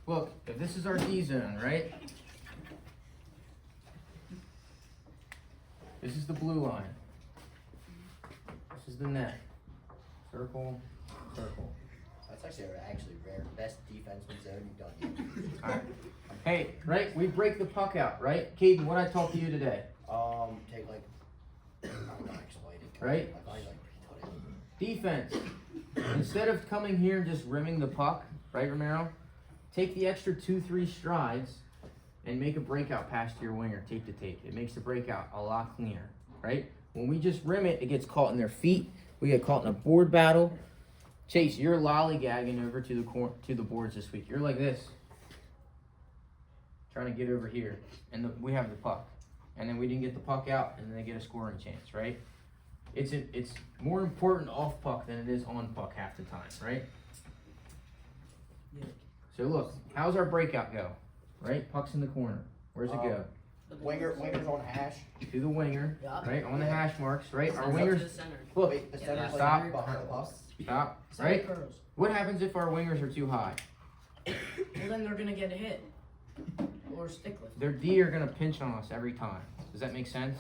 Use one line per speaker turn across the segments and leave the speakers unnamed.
look, if this is our D zone, right? This is the blue line. This is the net. Circle, circle.
That's actually rare. Best defenseman zone you've done yet.
Alright. Hey, right? We break the puck out, right? Caden, what I taught to you today?
Take like, I'm not explaining.
Right?
Like, I like
Defense. Instead of coming here and just rimming the puck, right, Romero? Take the extra 2-3 strides and make a breakout pass to your winger, tape to tape. It makes the breakout a lot cleaner, right? When we just rim it, it gets caught in their feet. We get caught in a board battle. Chase, you're lollygagging over to the boards this week. You're like this, trying to get over here, and we have the puck, and then we didn't get the puck out, and then they get a scoring chance, right? It's more important off puck than it is on puck half the time, right?
Yeah.
So look, how's our breakout go? Right, puck's in the corner. Where's it go?
Winger's on hash.
To the winger,
Yeah.
right on the hash marks, right? Our
To
wingers.
the center.
Look,
Wait, the center's like
stop.
behind the puck.
Stop.
Center
Right.
curls.
What happens if our wingers are too high?
Well, then they're gonna get hit. Or stick lift.
Their D are gonna pinch on us every time. Does that make sense?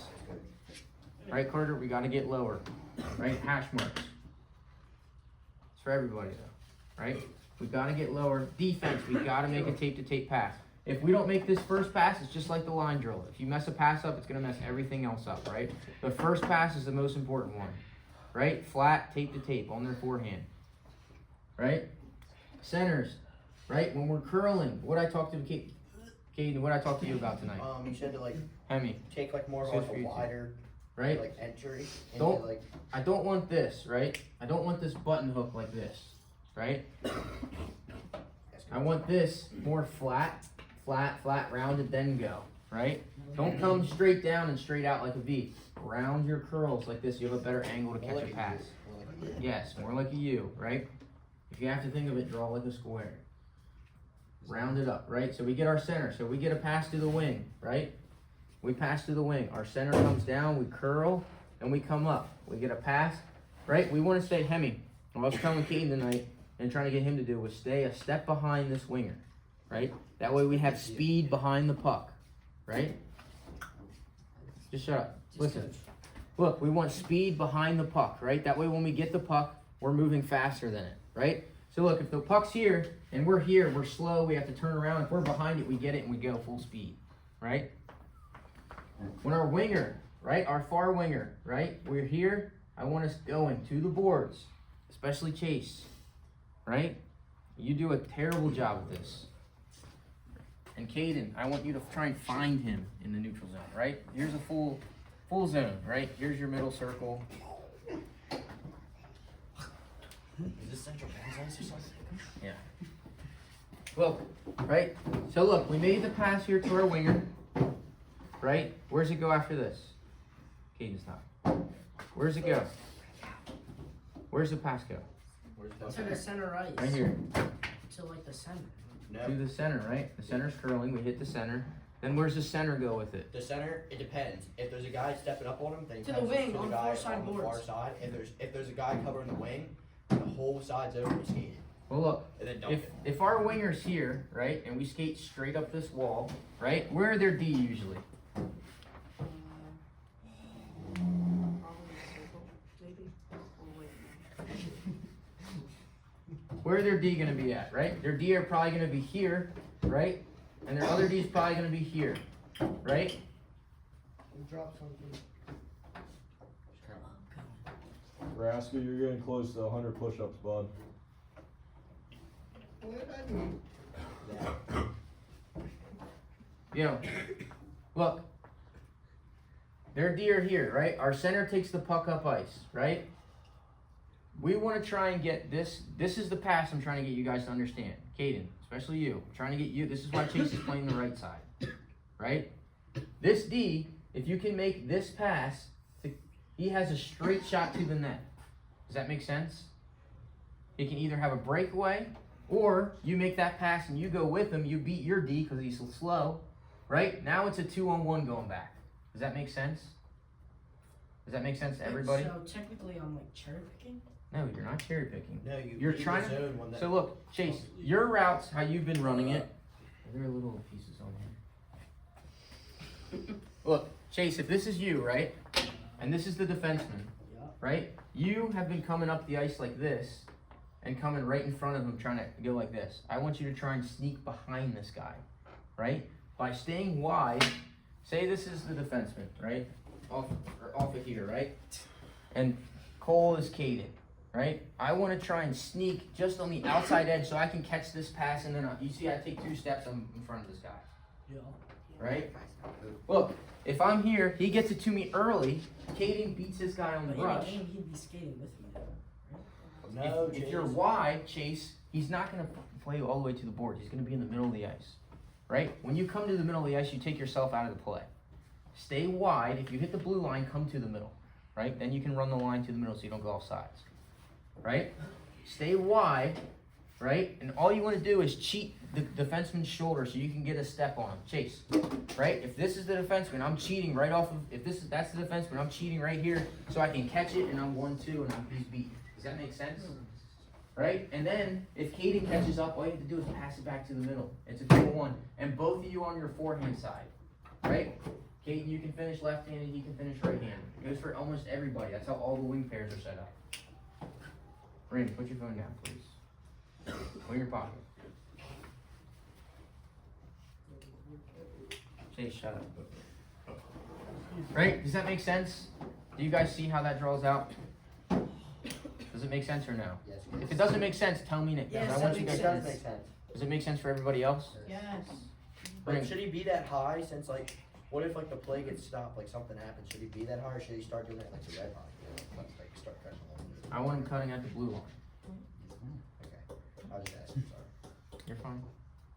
Right, Carter? We gotta get lower. Right? Hash marks. It's for everybody though. Right? We gotta get lower. Defense, we gotta make a tape to tape pass. If we don't make this first pass, it's just like the line drill. If you mess a pass up, it's gonna mess everything else up, right? The first pass is the most important one. Right? Flat, tape to tape on their forehand. Right? Centers. Right? When we're curling, what I talked to Caden, what I talked to you about tonight.
You said to like
Hemi.
take like more of
Says
like
for
a
you too.
wider
Right?
like entry. Into,
Don't-
like
I don't want this, right? I don't want this button hook like this, right? I want this more flat, rounded, then go, right? Don't come straight down and straight out like a V. Round your curls like this, you have a better angle to
more
catch
like
a pass.
More like a U.
Yes, more like a U, right? If you have to think of it, draw like a square. Round it up, right? So we get our center. So we get a pass to the wing, right? We pass to the wing. Our center comes down, we curl, and we come up. We get a pass, right? We want to stay Hemi. What I was telling Caden tonight and trying to get him to do was stay a step behind this winger, right? That way we have speed behind the puck, right? Just shut up. Listen. Look, we want speed behind the puck, right? That way when we get the puck, we're moving faster than it, right? So look, if the puck's here and we're here, we're slow, we have to turn around. If we're behind it, we get it and we go full speed, right? When our winger, right, our far winger, right, we're here, I want us going to the boards, especially Chase, right? You do a terrible job with this. And Caden, I want you to try and find him in the neutral zone, right? Here's a full zone, right? Here's your middle circle.
Is this central bands or something?
Yeah. Look, right? So look, we made the pass here to our winger, right? Where's it go after this? Caden, stop. Where's it go? Where's the pass go?
Where's
To the center ice.
Right here.
To like the center.
To the center, right? The center's curling, we hit the center. Then where's the center go with it?
The center, it depends. If there's a guy stepping up on him, then he
To the
passes
wing,
to
on
the guy
far side
on the far
boards.
side. If there's a guy covering the wing, the whole side's open, we skate it.
Well look,
And then dump it.
if our winger's here, right, and we skate straight up this wall, right, where are their D usually? Where are their D gonna be at, right? Their D are probably gonna be here, right? And their other D is probably gonna be here, right?
Drop something.
Raska, you're getting close to 100 push-ups, bud.
You know, look, their D are here, right? Our center takes the puck up ice, right? We want to try and get this. This is the pass I'm trying to get you guys to understand. Caden, especially you. I'm trying to get you. This is why Chase is playing the right side, right? This D, if you can make this pass, he has a straight shot to the net. Does that make sense? He can either have a breakaway, or you make that pass and you go with him. You beat your D because he's so slow, right? Now it's a 2-on-1 going back. Does that make sense? Does that make sense to everybody?
So technically I'm like cherry picking?
No, you're not cherry picking.
No,
You're
leave the
trying to-
zone when that-
So look, Chase, your routes, how you've been running it, There are little pieces on here. Look, Chase, if this is you, right? And this is the defenseman,
Yeah.
right? You have been coming up the ice like this and coming right in front of him trying to go like this. I want you to try and sneak behind this guy, right? By staying wide, say this is the defenseman, right? Off of here, right? And Cole is Caden, right? I want to try and sneak just on the outside edge so I can catch this pass and then you see I take 2 steps, I'm in front of this guy,
Yeah.
right? Look, if I'm here, he gets it to me early, Caden beats this guy on the
But in a
rush.
game, he'd be skating with me, though.
No,
If you're
Chase.
wide, Chase, he's not going to play all the way to the board. He's going to be in the middle of the ice, right? When you come to the middle of the ice, you take yourself out of the play. Stay wide. If you hit the blue line, come to the middle, right? Then you can run the line to the middle so you don't go off sides, right? Stay wide, right? And all you want to do is cheat the defenseman's shoulder so you can get a step on him. Chase, right? If this is the defenseman, I'm cheating right off of. That's the defenseman, I'm cheating right here so I can catch it and I'm 1-2 and he's beat. Does that make sense? Right? And then if Caden catches up, all you have to do is pass it back to the middle. It's a 2-1, and both of you on your forehand side, right? Caden, you can finish left-handed, he can finish right-handed. It goes for almost everybody. That's how all the wing pairs are set up. Rain, put your phone down, please. Put it in your pocket. Say shut up. Right? Does that make sense? Do you guys see how that draws out? Does it make sense or no?
Yes.
If it doesn't make sense, tell me Nick.
Yes,
I
that
want you
makes
guys.
It does make sense.
Does it make sense for everybody else?
Yes.
But should he be that high since like, what if like the play gets stopped, like something happens, should he be that high or should he start doing it like the red line? You know, like start pressing along.
I want him cutting at the blue line.
Okay, I was just asking, sorry.
You're fine.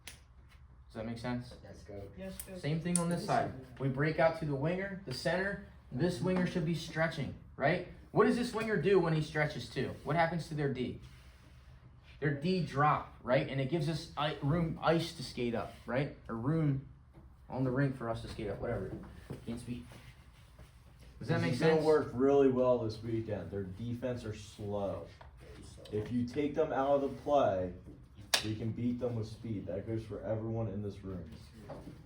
Does that make sense?
Let's go.
Yes, good.
Same thing on this side. We break out to the winger, the center. This winger should be stretching, right? What does this winger do when he stretches too? What happens to their D? Their D drop, right? And it gives us ice to skate up, right? Or room on the rink for us to skate up, whatever. Can't speak. Does that make
This is
sense?
gonna work really well this weekend. Their defense are slow. If you take them out of the play, we can beat them with speed. That goes for everyone in this room.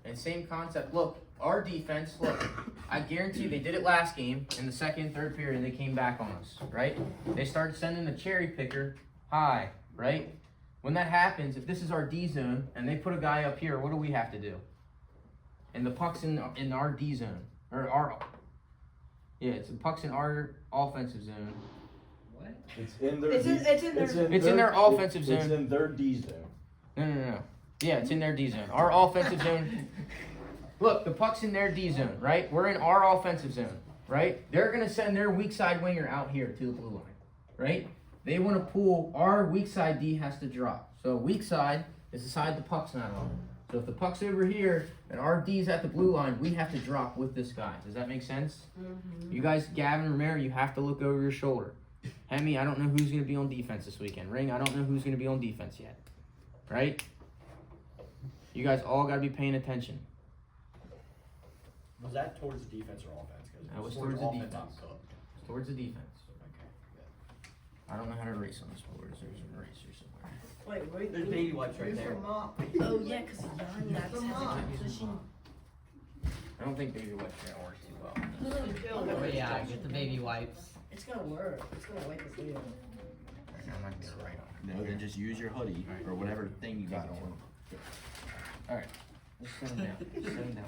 And same concept. Look, our defense, look, I guarantee they did it last game in the second, third period, and they came back on us, right? They started sending the cherry picker high, right? When that happens, if this is our D zone and they put a guy up here, what do we have to do? And the puck's in our D zone, or our, yeah, it's the puck's in our offensive zone.
What?
It's in their.
It's in their.
It's in their offensive
It's
zone.
in their D zone.
No. Yeah, it's in their D zone. Our offensive zone. Look, the puck's in their D zone, right? We're in our offensive zone, right? They're gonna send their weak side winger out here to the blue line, right? They want to pull. Our weak side D has to drop. So weak side is the side the puck's not on. So if the puck's over here and our D's at the blue line, we have to drop with this guy. Does that make sense?
Mm-hmm.
You guys, Gavin, Romero, you have to look over your shoulder. Hemi, I don't know who's gonna be on defense this weekend. Ring, I don't know who's gonna be on defense yet, right? You guys all gotta be paying attention.
Was that towards the defense or offense? 'Cause
That was
towards
towards the
offense, I'm
defense.
cooked.
Towards the defense.
Okay, good.
I don't know how to race on this board. There's an eraser somewhere.
Wait.
There's baby wipes right there.
Oh yeah, because Yanni has a position.
I don't think baby wipes are gonna work too well.
Oh yeah, get the baby wipes.
It's gonna work. It's gonna wipe the video.
Right now, I'm not gonna write on it.
No, then just use your hoodie or whatever thing you got on.
Alright, just set them down. Just set them down.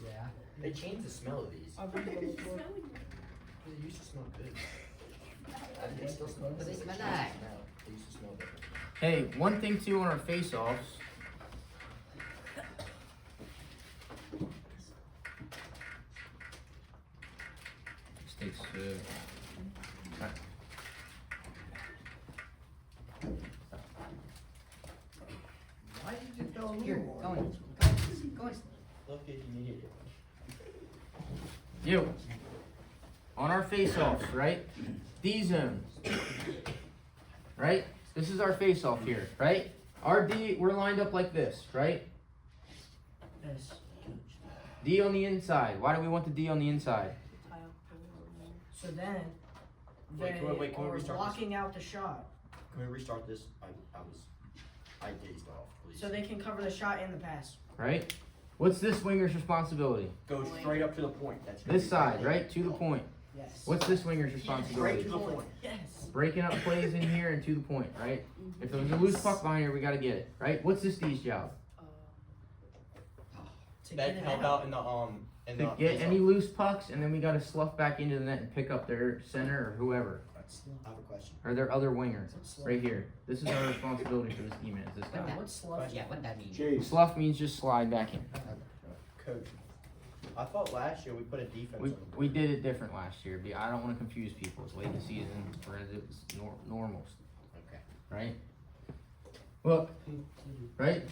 Yeah.
They changed the smell of these.
I've been to them before.
They used to smell good. They still smell good.
They smell nice.
No, they used to smell good.
Hey, one thing too on our face-offs. States.
Why did you throw a
Here,
new one?
go on. Go on.
Look if you need it.
You. On our face-offs, right? D zone. Right? This is our face-off here, right? Our D, we're lined up like this, right?
Yes.
D on the inside. Why do we want the D on the inside?
So then,
Wait,
they
can we
are
restart this?
blocking out the shot.
Can we restart this? I dazed off, please.
So they can cover the shot and the pass.
right? What's this winger's responsibility?
Go straight up to the point. That's
This side, right? To the point.
Yes.
What's this winger's
Straight
responsibility?
to the point.
Yes.
Breaking up plays in here and to the point, right? If there's a loose puck behind here, we gotta get it, right? What's this D's job?
To
That
get it
help
out.
out in the
To get any loose pucks, and then we gotta slough back into the net and pick up their center or whoever,
I have a question.
or their other winger,
What's slough?
right here. This is our responsibility for this team, is this
What
guy.
that-
What's slough?
Yeah, what that mean?
Chase.
Slough means just slide back in.
Coach, I thought last year we put a defense
We,
on the board.
we did it different last year, but I don't wanna confuse people, it's late in the season, or it's normal,
Okay.
right? Look, right?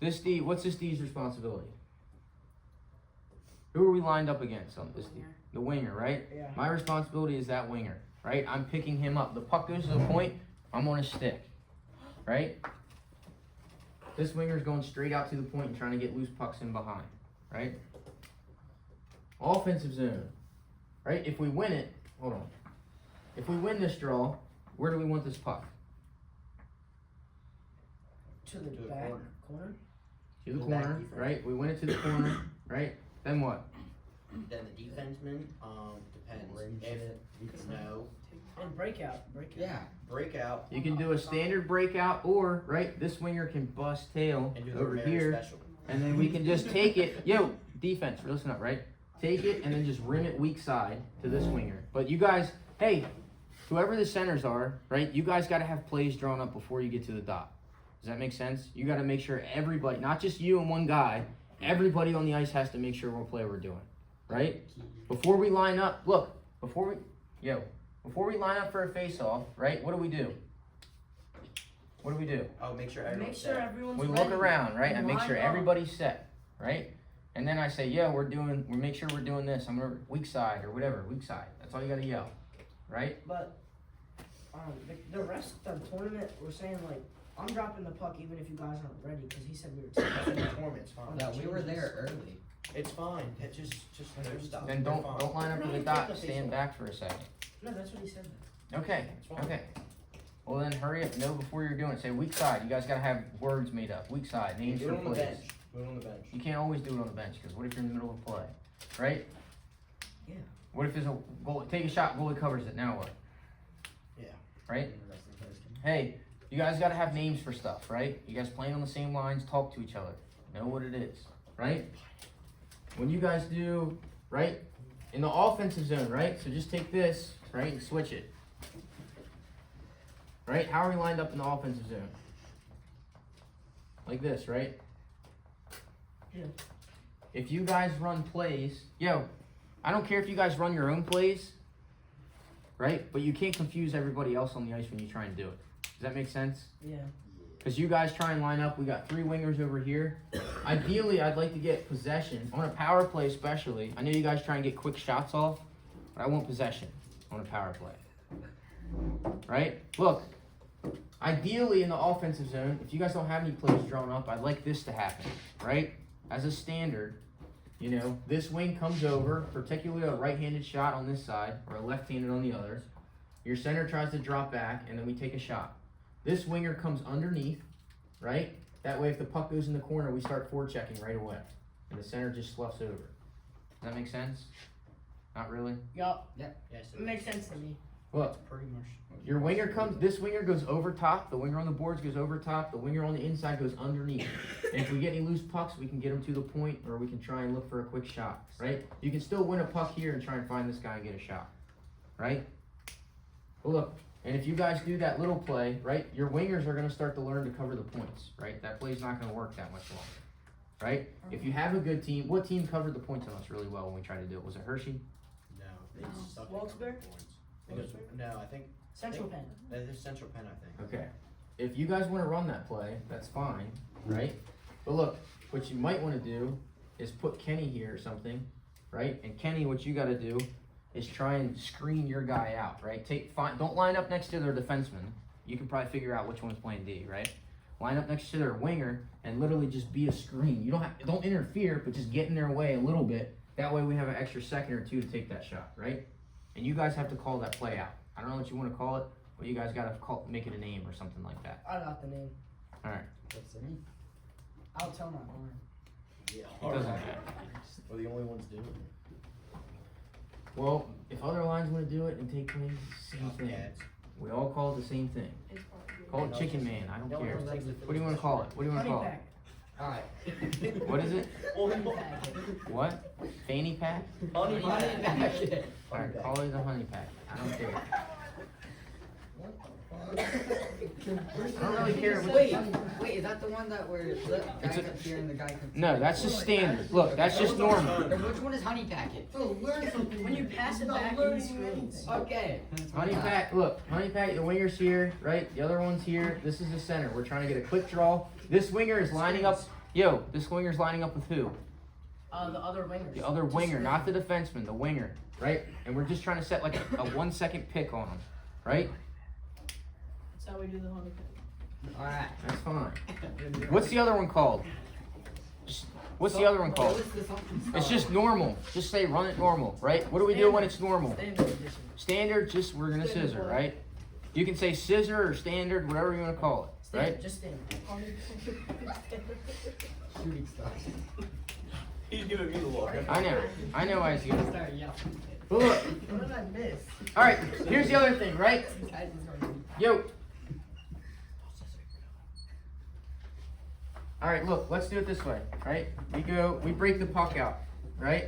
This D, what's this D's responsibility? Who are we lined up against on this D?
Winger.
The winger, right?
Yeah.
My responsibility is that winger, right? I'm picking him up. The puck goes to the point, I'm on his stick, right? This winger's going straight out to the point and trying to get loose pucks in behind, right? Offensive zone, right? If we win it, hold on. If we win this draw, where do we want this puck?
To the
To the
back
corner.
corner.
To the
The back
corner,
defense.
right? We win it to the corner, right? Then what?
Then the defenseman, depends. If no,
And breakout. Breakout.
Yeah.
breakout
You can do a standard breakout, or right, this winger can bust tail
and do the
over
very
here,
special.
and then we can just take it. Yo, defense, listen up, right? Take it and then just rim it weak side to this winger. But you guys, hey, whoever the centers are, right? You guys got to have plays drawn up before you get to the dot. Does that make sense? You got to make sure everybody, not just you and one guy, everybody on the ice has to make sure what play we're doing, right? Before we line up, look, before we line up for a face-off, right? What do? What do?
Oh, make sure everyone's
Make sure
set.
everyone's
We
ready.
look around, right? I
And
make sure
line up.
everybody's set, right? And then I say, yeah, we make sure we're doing this. I'm gonna weak side or whatever, weak side. That's all you gotta yell, right?
But the rest of the tournament, we're saying like, I'm dropping the puck even if you guys aren't ready because he said we were
That's
taking
in the tournament, it's fine.
Yeah, we were there early.
It's fine. It just no stop.
Then
They're
don't
fine.
line up
We're
to the
not gonna
dot.
take the
Stand
face
back for a second.
No, that's what he said.
Okay,
It's fine.
okay. Well then, hurry up. Know before you're doing it. Say weak side. You guys gotta have words made up. Weak side. Names
Do
for
it on the
plays.
bench. Do it on the bench.
You can't always do it on the bench because what if you're in the middle of a play, right?
Yeah.
What if there's a goal? Take a shot. Goalie covers it. Now what?
Yeah.
Right. Hey, you guys gotta have names for stuff, right? You guys playing on the same lines, talk to each other, know what it is, right? When you guys do, right, in the offensive zone, right? So just take this, right, and switch it. Right? How are we lined up in the offensive zone? Like this, right?
Yeah.
If you guys run plays, I don't care if you guys run your own plays, right? But you can't confuse everybody else on the ice when you try and do it. Does that make sense?
Yeah.
Because you guys try and line up, we got 3 wingers over here. Ideally, I'd like to get possession, on a power play especially. I know you guys try and get quick shots off, but I want possession on a power play. Right? Look, ideally in the offensive zone, if you guys don't have any plays drawn up, I'd like this to happen, right? As a standard, this wing comes over, particularly a right-handed shot on this side, or a left-handed on the other. Your center tries to drop back, and then we take a shot. This winger comes underneath, right? That way if the puck goes in the corner, we start forechecking right away. And the center just sloughs over. Does that make sense? Not really?
Yup.
Yes,
It makes sense to me.
Look,
pretty much.
your winger comes, this winger goes over top, the winger on the boards goes over top, the winger on the inside goes underneath. And if we get any loose pucks, we can get them to the point, or we can try and look for a quick shot, right? You can still win a puck here and try and find this guy and get a shot, right? Well, look, and if you guys do that little play, right, your wingers are going to start to learn to cover the points, right? That play's not going to work that much longer, right? If you have a good team, what team covered the points on us really well when we tried to do it? Was it Hershey?
No, they just suck at
Wilkes-Barre?
covering points. I think it was- No, I think
Central Penn.
it's Central Penn. I think.
Okay. If you guys want to run that play, that's fine, right? But look, what you might want to do is put Kenny here or something, right? And Kenny, what you got to do is try and screen your guy out, right? Don't line up next to their defenseman. You can probably figure out which one's playing D, right? Line up next to their winger and literally just be a screen. You don't interfere, but just get in their way a little bit. That way we have an extra second or two to take that shot, right? And you guys have to call that play out. I don't know what you wanna call it, but you guys gotta make it a name or something like that.
I got the name.
What's the name? I'll tell my mom.
Yeah.
It doesn't matter.
We're the only ones doing it.
Well, if other lines wanna do it and take claims, it's the same thing.
Yeah, it's-
We all call it the same thing. Call it Chicken Man, I don't
No one
care.
else likes the
What do you wanna call it? What do you wanna
Honey
call it?
pack.
Alright.
What is it?
Honey packet.
What? Fanny pack?
Honey
Honey
pack.
packet.
Alright, call it a honey pack. I don't care. I don't really care. what-
Wait, is that the one that where the guy
It's a-
comes here and the guy comes?
No, that's just standard. Look, that's just normal.
Then which one is honey packet?
When you pass it back in these screens.
Okay.
Honey pack, look, honey pack, the winger's here, right? The other one's here. This is the center. We're trying to get a quick draw. This winger is lining up. Yo, this winger's lining up with who?
The other wingers.
The other winger, not the defenseman, the winger, right? And we're just trying to set like a 1 second pick on him, right?
That's how we do the honey pack.
Alright.
That's fine. What's the other one called? What's the other one called? It's just normal. Just say run it normal, right? What do we do when it's normal?
Standard edition.
Standard, just we're gonna scissor, right? You can say scissor or standard, whatever you wanna call it,
Standard,
right?
just standard.
Shooting star.
He's giving me the look.
I know why it's good.
Start yelling.
But look,
What did I miss?
alright, here's the other thing, right? Yo. Alright, look, let's do it this way, right? We break the puck out, right?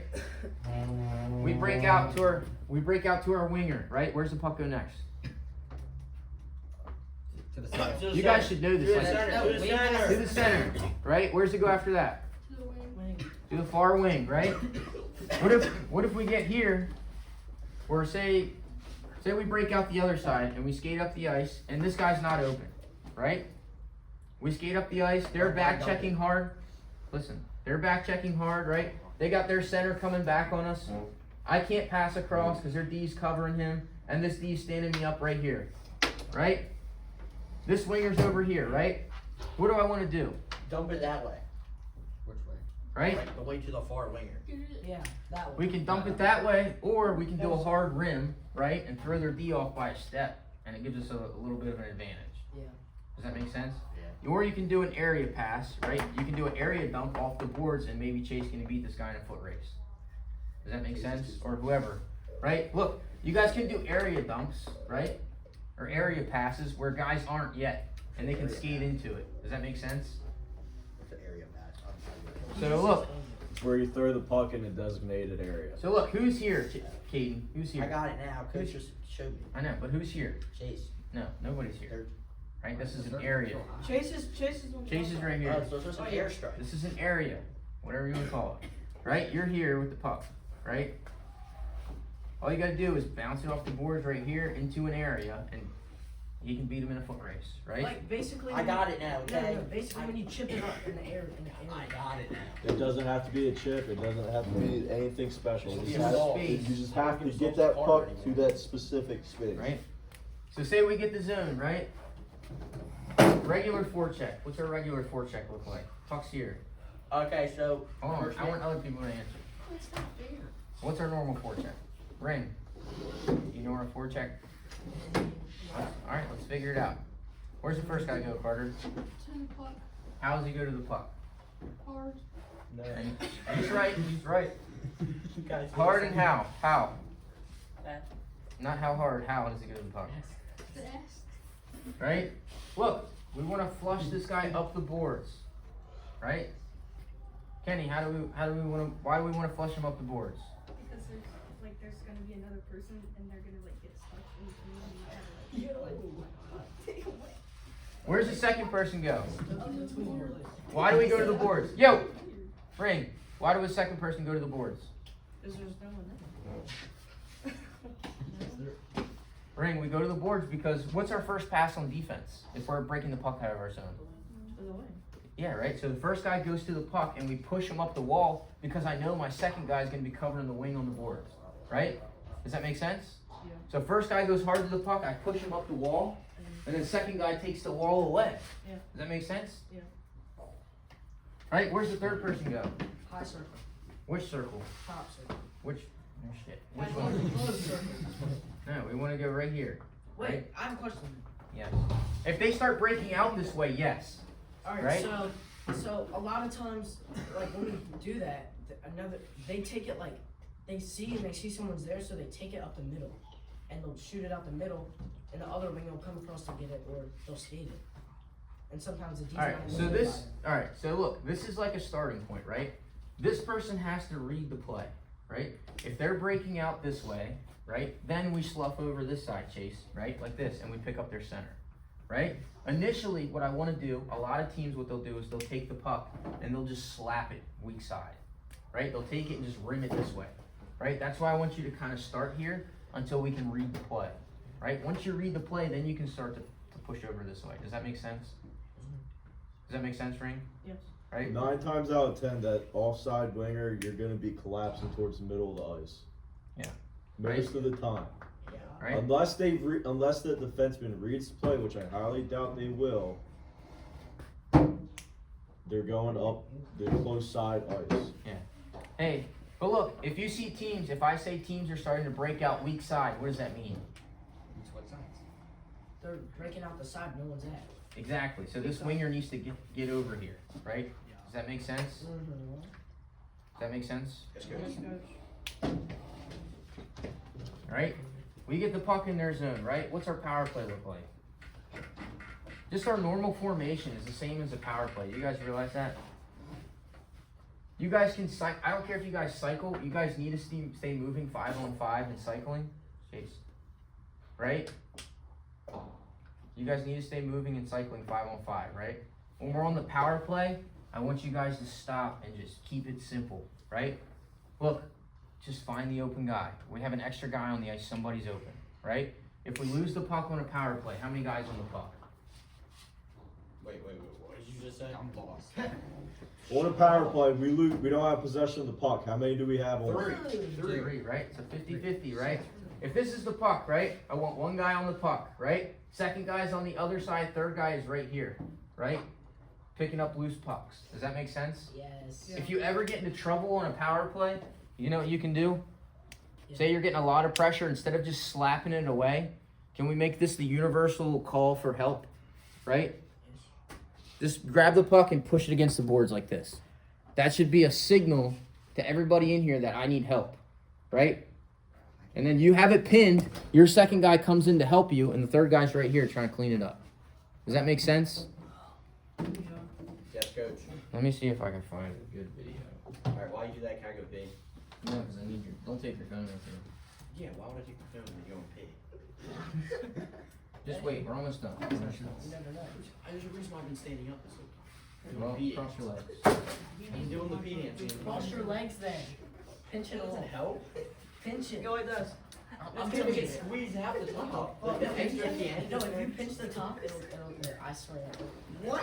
We break out to our winger, right? Where's the puck go next?
To the center.
You guys should know this.
To the
Like,
center,
no,
to the
we
center.
to the center, right? Where's it go after that?
Wing.
To the far wing, right? What if we get here, or say we break out the other side and we skate up the ice and this guy's not open, right? We skate up the ice, they're back checking hard. Listen, they're back checking hard, right? They got their center coming back on us. I can't pass across because their D's covering him, and this D's standing me up right here, right? This winger's over here, right? What do I want to do,
Dump it that way.
Which way?
right?
Like the way to the far winger.
Yeah, that one.
We can dump it that way, or we can do a hard rim, right, and throw their D off by a step, and it gives us a little bit of an advantage.
Yeah.
Does that make sense?
Yeah.
Or you can do an area pass, right? You can do an area dump off the boards, and maybe Chase can beat this guy in a foot race. Does that make sense? Or whoever, right? Look, you guys can do area dumps, right? Or area passes where guys aren't yet, and they can
Area
skate
pass.
into it. Does that make sense?
It's an area pass.
So look,
It's where you throw the puck in a designated area.
so look, who's here, Caden? Who's
I
here?
got it now. Coach just showed me.
I know, but who's here?
Chase.
No, nobody's here.
They're-
Right? This is an area.
Chase is one.
Chase is right
Oh,
here.
so it's just an
Oh, yeah.
airstrike.
This is an area, whatever you want to call it. Right? You're here with the puck, right? All you gotta do is bounce it off the boards right here into an area, and you can beat him in a foot race, right?
Like basically.
I got it now,
No,
okay?
no, basically when you chip it up in the air,
I got it now.
It doesn't have to be a chip, it doesn't have to be anything special.
Just
You
be a
just
ball.
have- you just have to get that puck to that specific space.
Right? So say we get the zone, right? Regular forecheck. What's our regular forecheck look like? Puck's here.
Okay, so
Hold on,
first
I want other people to answer. What's our normal forecheck? Ring. You know our forecheck? Alright, let's figure it out. Where's the first guy go, Carter?
10 o'clock,
How does he go to the puck?
hard,
And he's right, he's right.
you guys
Hard and how? How?
Fast.
Not how hard, how does he go to the puck?
fast,
Right? Look, we want to flush this guy up the boards. Right? Kenny, why do we want to flush him up the boards?
because there's gonna be another person and they're gonna get stuck in between and you gotta
Where's the second person go? Why do we go to the boards? Yo! Ring, why do the second person go to the boards?
Because there's no one there.
Ring, we go to the boards because what's our first pass on defense if we're breaking the puck out of our zone?
To the wing.
Yeah, right? So the first guy goes to the puck and we push him up the wall because I know my second guy is going to be covering the wing on the boards. Right? Does that make sense?
Yeah.
So first guy goes hard to the puck, I push him up the wall, and then second guy takes the wall away.
Yeah.
Does that make sense?
Yeah.
Right? Where's the third person go?
High circle.
Which circle?
Top circle.
Which? Oh shit. Which one?
Closed circle.
No, we we wanna go right here.
Wait, I have a question.
Yes. If they start breaking out this way, yes.
Alright,
Right?
so a lot of times, like when we do that, they take it like, they see someone's there, so they take it up the middle. And they'll shoot it out the middle, and the other wing will come across to get it, or they'll skate it. And sometimes the D's
Alright,
not
so
gonna
this,
buy it.
alright, so look, this is like a starting point, right? This person has to read the play, right? If they're breaking out this way, right, then we slough over this side, Chase, right, like this, and we pick up their center, right? Initially, what I wanna do, a lot of teams, what they'll do is they'll take the puck and they'll just slap it weak side, right? They'll take it and just rim it this way, right? That's why I want you to kind of start here until we can read the play, right? Once you read the play, then you can start to push over this way. Does that make sense? Does that make sense, Ring?
Yes.
Right?
9 times out of 10, that offside winger, you're gonna be collapsing towards the middle of the ice.
Yeah.
Most of the time.
Yeah.
Right?
Unless unless the defenseman reads the play, which I highly doubt they will, they're going up the close side ice.
Hey, but look, if you see teams, if I say teams are starting to break out weak side, what does that mean?
It's what sides?
They're breaking out the side no one's at.
Exactly. So this winger needs to get over here, right? Does that make sense?
Mm-hmm.
Does that make sense?
Yes, coach.
Right? We get the puck in their zone, right? What's our power play look like? Just our normal formation is the same as a power play. You guys realize that? You guys can cycle. I don't care if you guys cycle. You guys need to stay moving 5-on-5 and cycling. Chase. Right? You guys need to stay moving and cycling 5-on-5, right? When we're on the power play, I want you guys to stop and just keep it simple, right? Look, just find the open guy. We have an extra guy on the ice, somebody's open, right? If we lose the puck on a power play, how many guys on the puck?
Wait, what did you just say?
I'm lost.
On a power play, we don't have possession of the puck. How many do we have on?
Three, right? It's a 50-50, right? If this is the puck, right? I want one guy on the puck, right? Second guy's on the other side, third guy is right here, right? Picking up loose pucks. Does that make sense?
Yes.
If you ever get into trouble on a power play, you know what you can do?
Yeah.
Say you're getting a lot of pressure, instead of just slapping it away, can we make this the universal call for help, right? Just grab the puck and push it against the boards like this. That should be a signal to everybody in here that I need help, right? And then you have it pinned, your second guy comes in to help you, and the third guy's right here trying to clean it up. Does that make sense?
Yes, coach.
Let me see if I can find a good video.
Alright, while you do that, can I go pee?
No, because I need your, don't take your phone with you.
Yeah, why would I take my phone when you're going pee?
Just wait, we're almost done.
No, no, no.
There's a reason why I've been standing up this whole time.
Well,
Pee
cross
dance.
your legs.
I'm doing the pee dance.
Cross your legs then. Pinch it
Does
all.
it help?
Pinch it.
No, it does.
I'm
It's gonna
telling
get
you.
squeezed out the top.
Well,
Like the extra at the end.
No, if you pinch the top, it'll I swear. What?